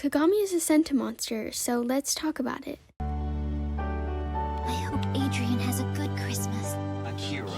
Kagami is a sentimonster, so let's talk about it. I hope Adrien has a good Christmas. A hero.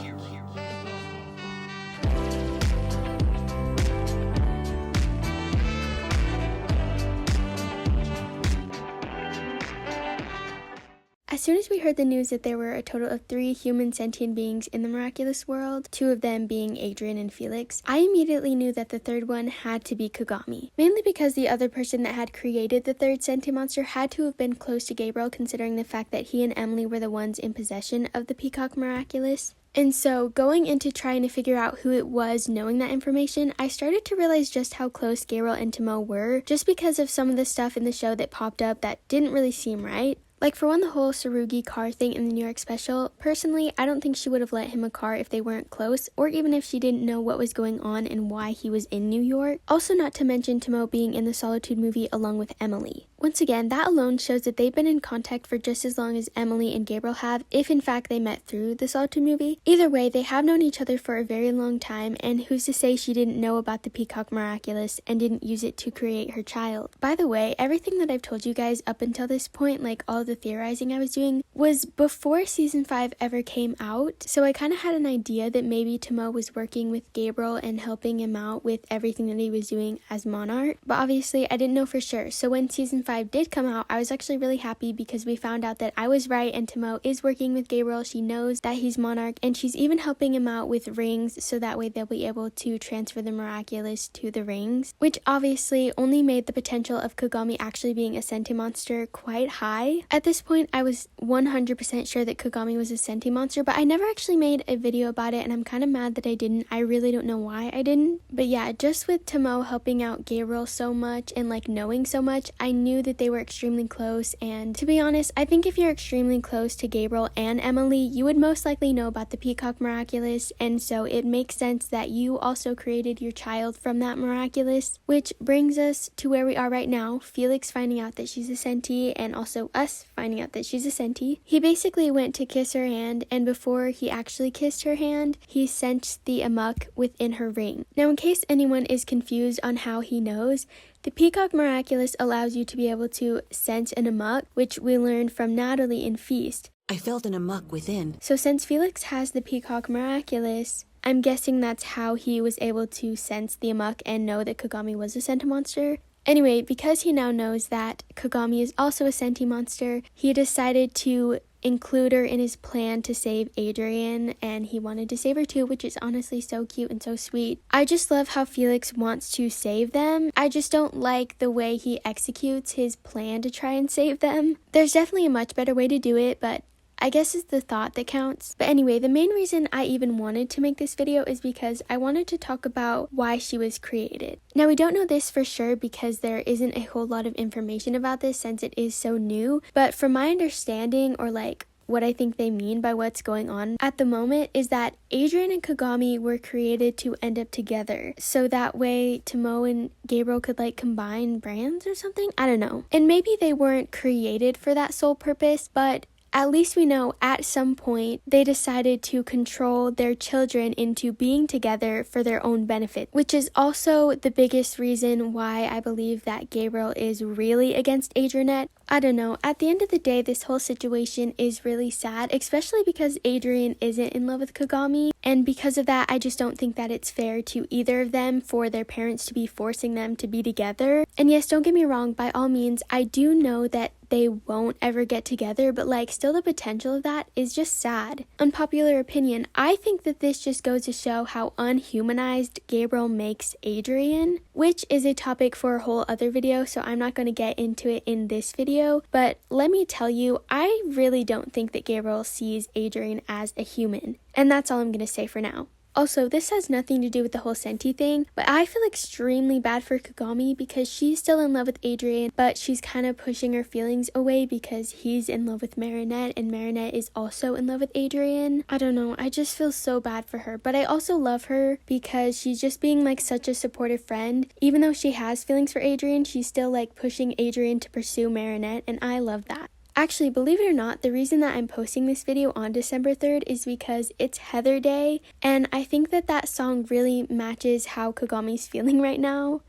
As soon as we heard the news that there were a total of 3 human sentient beings in the miraculous world, 2 of them being Adrien and Felix, I immediately knew that the third one had to be Kagami. Mainly because the other person that had created the third sentimonster had to have been close to Gabriel, considering the fact that he and Emily were the ones in possession of the Peacock Miraculous. And so, going into trying to figure out who it was, knowing that information, I started to realize just how close Gabriel and 𝚘𝚐 were, just because of some of the stuff in the show that popped up that didn't really seem right. Like, for one, the whole Sooooo car thing in the New York special. Personally, I don't think she would have let him a car if they weren't close, or even if she didn't know what was going on and why he was in New York. Also, not to mention 𝚘𝚐 being in the Solitude movie along with Emily. Once again, that alone shows that they've been in contact for just as long as Emily and Gabriel have, if in fact they met through the Solitude movie. Either way, they have known each other for a very long time, and who's to say she didn't know about the Peacock Miraculous and didn't use it to create her child. By the way, everything that I've told you guys up until this point, like all the theorizing I was doing, was before season 5 ever came out, so I kind of had an idea that maybe 𝚘𝚐 was working with Gabriel and helping him out with everything that he was doing as monarch, but obviously I didn't know for sure. So when season 5 did come out, I was actually really happy because we found out that I was right and 𝚘𝚐 is working with Gabriel. She knows that he's monarch, and she's even helping him out with rings, so that way they'll be able to transfer the miraculous to the rings, which obviously only made the potential of Kagami actually being a sentimonster quite high. At this point, I was 100% sure that Kagami was a sentimonster, but I never actually made a video about it, and I'm kind of mad that I didn't. I really don't know why I didn't. But yeah, just with 𝚘𝚐 helping out Gabriel so much and like knowing so much, I knew that they were extremely close. And to be honest, I think if you're extremely close to Gabriel and Emily, you would most likely know about the Peacock Miraculous, and so it makes sense that you also created your child from that miraculous, which brings us to where we are right now. Felix finding out that she's a senti, and also us finding out that she's a senti. He basically went to kiss her hand, and before he actually kissed her hand, he sensed the 𝚘𝚑 within her ring. Now, in case anyone is confused on how he knows, the Peacock Miraculous allows you to be able to sense an 𝚘𝚑, which we learned from Natalie in Feast. I felt an 𝚘𝚑 within. So since Felix has the Peacock Miraculous, I'm guessing that's how he was able to sense the 𝚘𝚑 and know that Kagami was a sentimonster. Anyway, because he now knows that Kagami is also a sentimonster, he decided to include her in his plan to save Adrien, and he wanted to save her too, which is honestly so cute and so sweet. I just love how Felix wants to save them. I just don't like the way he executes his plan to try and save them. There's definitely a much better way to do it, but I guess it's the thought that counts. But anyway, the main reason I even wanted to make this video is because I wanted to talk about why she was created. Now, we don't know this for sure because there isn't a whole lot of information about this since it is so new, but from my understanding, or like what I think they mean by what's going on at the moment, is that Adrien and Kagami were created to end up together, so that way 𝚘𝚐 and Gabriel could like combine brands or something. I don't know. And maybe they weren't created for that sole purpose, but at least we know at some point they decided to control their children into being together for their own benefit, which is also the biggest reason why I believe that Gabriel is really against Adrien. I don't know, at the end of the day, this whole situation is really sad, especially because Adrien isn't in love with Kagami, and because of that, I just don't think that it's fair to either of them for their parents to be forcing them to be together. And yes, don't get me wrong, by all means, I do know that they won't ever get together, but like still the potential of that is just sad. Unpopular opinion, I think that this just goes to show how unhumanized Gabriel makes Adrien, which is a topic for a whole other video, so I'm not going to get into it in this video. But let me tell you, I really don't think that Gabriel sees Adrien as a human, and that's all I'm going to say for now. Also, this has nothing to do with the whole senti thing, but I feel extremely bad for Kagami because she's still in love with Adrien, but she's kind of pushing her feelings away because he's in love with Marinette, and Marinette is also in love with Adrien. I don't know, I just feel so bad for her, but I also love her because she's just being like such a supportive friend. Even though she has feelings for Adrien, she's still like pushing Adrien to pursue Marinette, and I love that. Actually, believe it or not, the reason that I'm posting this video on December 3rd is because it's Heather Day, and I think that that song really matches how Kagami's feeling right now.